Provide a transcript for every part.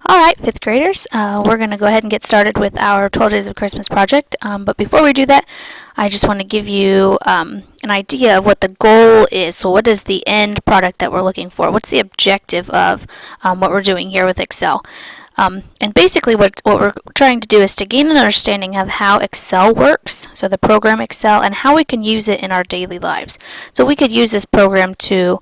Alright, 5th graders, we're going to go ahead and get started with our 12 Days of Christmas project. But before we do that, I just want to give you an idea of what the goal is. So what is the end product that we're looking for? What's the objective of what we're doing here with Excel? And basically what we're trying to do is to gain an understanding of how Excel works, so the program Excel, and how we can use it in our daily lives. So we could use this program to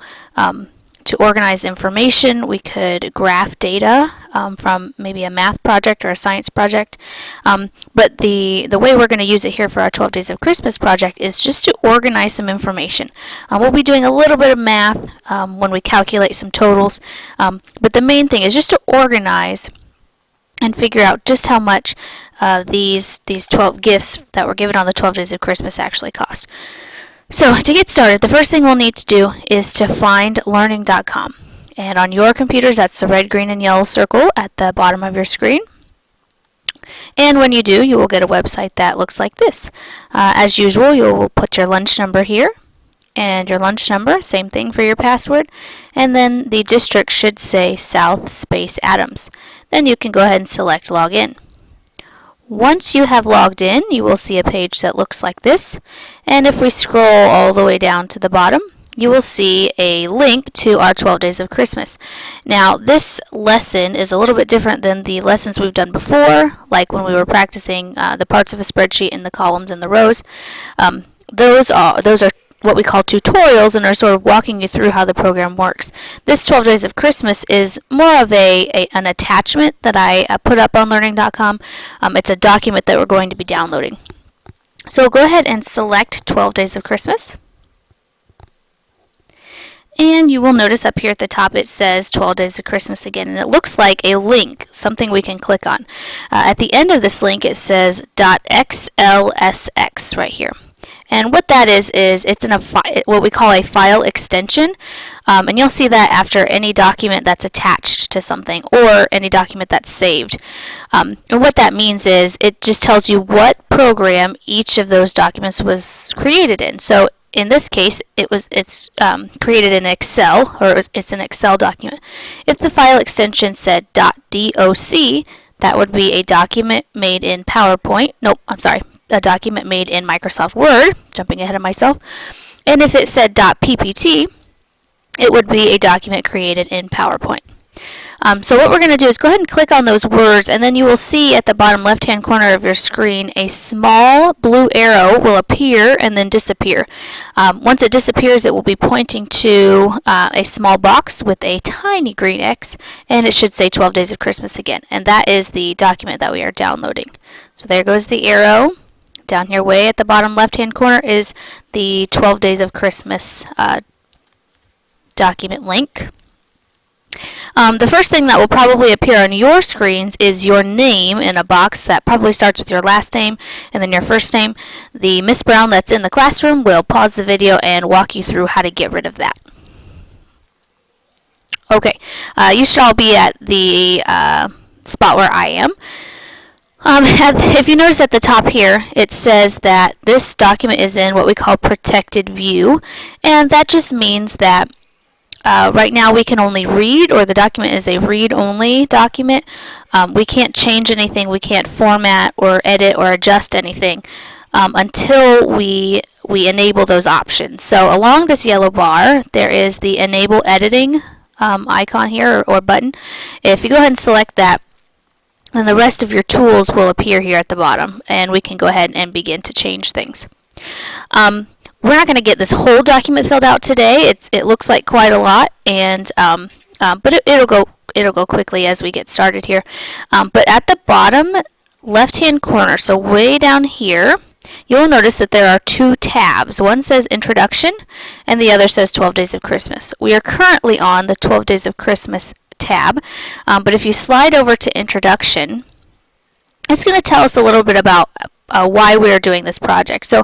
organize information. We could graph data from maybe a math project or a science project. But the way we're going to use it here for our 12 Days of Christmas project is just to organize some information. We'll be doing a little bit of math when we calculate some totals. But the main thing is just to organize and figure out just how much these 12 gifts that were given on the 12 Days of Christmas actually cost. So to get started, the first thing we'll need to do is to find learning.com. And on your computers, that's the red, green, and yellow circle at the bottom of your screen. And when you do, you will get a website that looks like this. As usual, you'll put your lunch number here. And your lunch number, same thing for your password. And then the district should say South Space Adams. Then you can go ahead and select Login. Once you have logged in, you will see a page that looks like this. And if we scroll all the way down to the bottom, you will see a link to our 12 Days of Christmas. Now, this lesson is a little bit different than the lessons we've done before, like when we were practicing the parts of a spreadsheet and the columns and the rows. Those are what we call tutorials and are sort of walking you through how the program works. This 12 Days of Christmas is more of an attachment that I put up on learning.com. It's a document that we're going to be downloading. So go ahead and select 12 Days of Christmas. And you will notice up here at the top it says 12 Days of Christmas again, and it looks like a link, something we can click on. At the end of this link it says .xlsx right here. And what that is it's what we call a file extension, and you'll see that after any document that's attached to something or any document that's saved. And what that means is it just tells you what program each of those documents was created in. So in this case, it's created in Excel, or it's an Excel document. If the file extension said .doc, that would be a document made in PowerPoint. Nope, I'm sorry. A document made in Microsoft Word, jumping ahead of myself. And if it said .ppt, it would be a document created in PowerPoint. So what we're going to do is go ahead and click on those words, and then you will see at the bottom left-hand corner of your screen a small blue arrow will appear and then disappear. Once it disappears, it will be pointing to a small box with a tiny green X, and it should say 12 Days of Christmas again. And that is the document that we are downloading. So there goes the arrow. Down here way at the bottom left-hand corner is the 12 Days of Christmas document link. The first thing that will probably appear on your screens is your name in a box that probably starts with your last name and then your first name. The Miss Brown that's in the classroom will pause the video and walk you through how to get rid of that. Okay, you should all be at the spot where I am. If you notice at the top here, it says that this document is in what we call protected view, and that just means that right now we can only read, or the document is a read-only document. We can't change anything, we can't format or edit or adjust anything until we enable those options. So along this yellow bar, there is the Enable Editing icon here, or button. If you go ahead and select that, then the rest of your tools will appear here at the bottom, and we can go ahead and begin to change things. We're not going to get this whole document filled out today. It looks like quite a lot, and but it'll go quickly as we get started here. But at the bottom left-hand corner, so way down here, you'll notice that there are two tabs. One says Introduction, and the other says 12 Days of Christmas. We are currently on the 12 Days of Christmas tab, but if you slide over to Introduction, it's going to tell us a little bit about why we're doing this project. So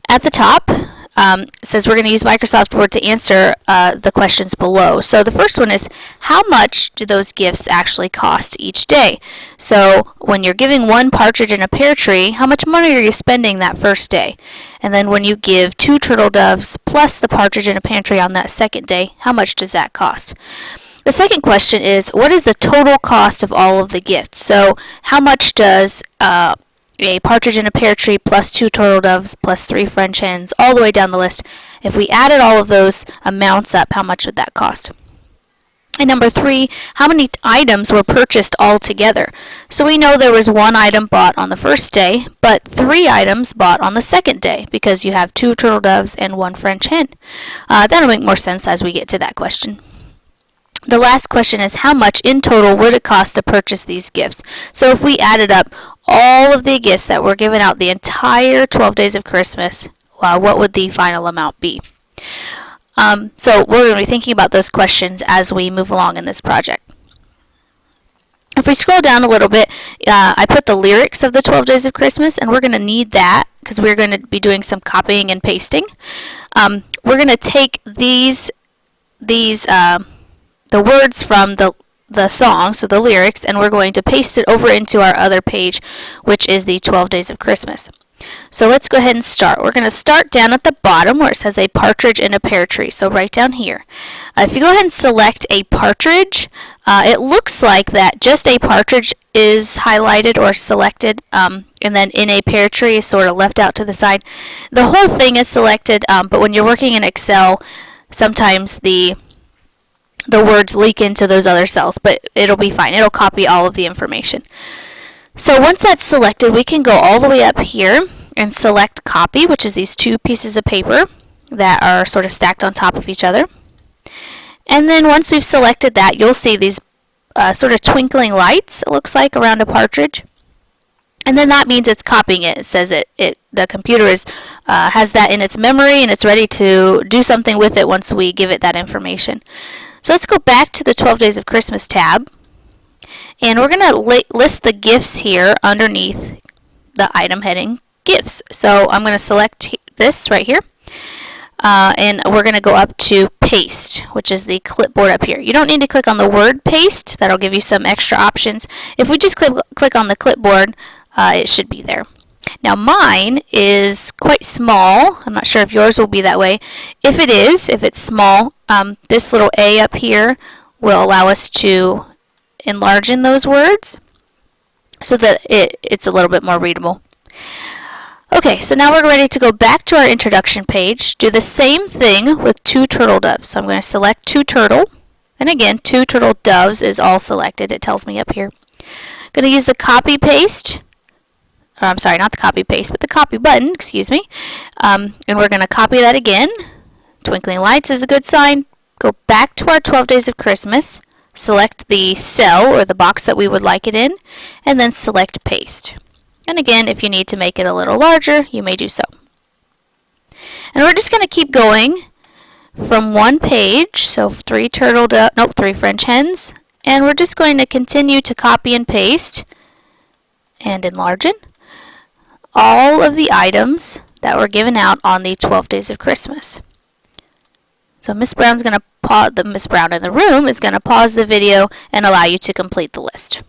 at the top, it says we're going to use Microsoft Word to answer the questions below. So the first one is, how much do those gifts actually cost each day? So when you're giving one partridge in a pear tree, how much money are you spending that first day? And then when you give 2 turtle doves plus the partridge in a pear tree on that second day, how much does that cost? The second question is, what is the total cost of all of the gifts? So how much does a partridge in a pear tree plus 2 turtle doves plus 3 French hens, all the way down the list, if we added all of those amounts up, how much would that cost? And number 3, how many items were purchased all together? So we know there was 1 item bought on the first day, but 3 items bought on the second day, because you have 2 turtle doves and 1 French hen. That'll make more sense as we get to that question. The last question is, how much in total would it cost to purchase these gifts? So if we added up all of the gifts that were given out the entire 12 days of Christmas, what would the final amount be? So we're going to be thinking about those questions as we move along in this project. If we scroll down a little bit, I put the lyrics of the 12 Days of Christmas, and we're going to need that because we're going to be doing some copying and pasting. We're going to take the words from the song, so the lyrics, and we're going to paste it over into our other page, which is the 12 Days of Christmas. So let's go ahead and start. We're going to start down at the bottom where it says a partridge in a pear tree, so right down here. If you go ahead and select a partridge, it looks like that just a partridge is highlighted or selected, and then in a pear tree is sort of left out to the side. The whole thing is selected, but when you're working in Excel, sometimes the words leak into those other cells, but it'll be fine. It'll copy all of the information. So once that's selected, we can go all the way up here and select copy, which is these 2 pieces of paper that are sort of stacked on top of each other. And then once we've selected that, you'll see these sort of twinkling lights, it looks like, around a partridge. And then that means it's copying it. It says the computer has that in its memory, and it's ready to do something with it once we give it that information. So let's go back to the 12 Days of Christmas tab, and we're going to list the gifts here underneath the item heading Gifts. So I'm going to select this right here, and we're going to go up to Paste, which is the clipboard up here. You don't need to click on the word Paste. That'll give you some extra options. If we just click on the clipboard, it should be there. Now mine is quite small. I'm not sure if yours will be that way. If it's small, this little A up here will allow us to enlarge in those words so that it's a little bit more readable. Okay, so now we're ready to go back to our introduction page. Do the same thing with 2 turtle doves. So I'm going to select 2 turtle, and again, 2 turtle doves is all selected. It tells me up here. I'm going to use the copy paste. I'm sorry, not the copy paste, but the copy button, excuse me. And we're going to copy that again. Twinkling lights is a good sign. Go back to our 12 Days of Christmas, select the cell or the box that we would like it in, and then select paste. And again, if you need to make it a little larger, you may do so. And we're just going to keep going from one page, so 3 French hens, and we're just going to continue to copy and paste and enlarge it all of the items that were given out on the 12 Days of Christmas. So Miss Brown's going to pause, Miss Brown in the room is going to pause the video and allow you to complete the list.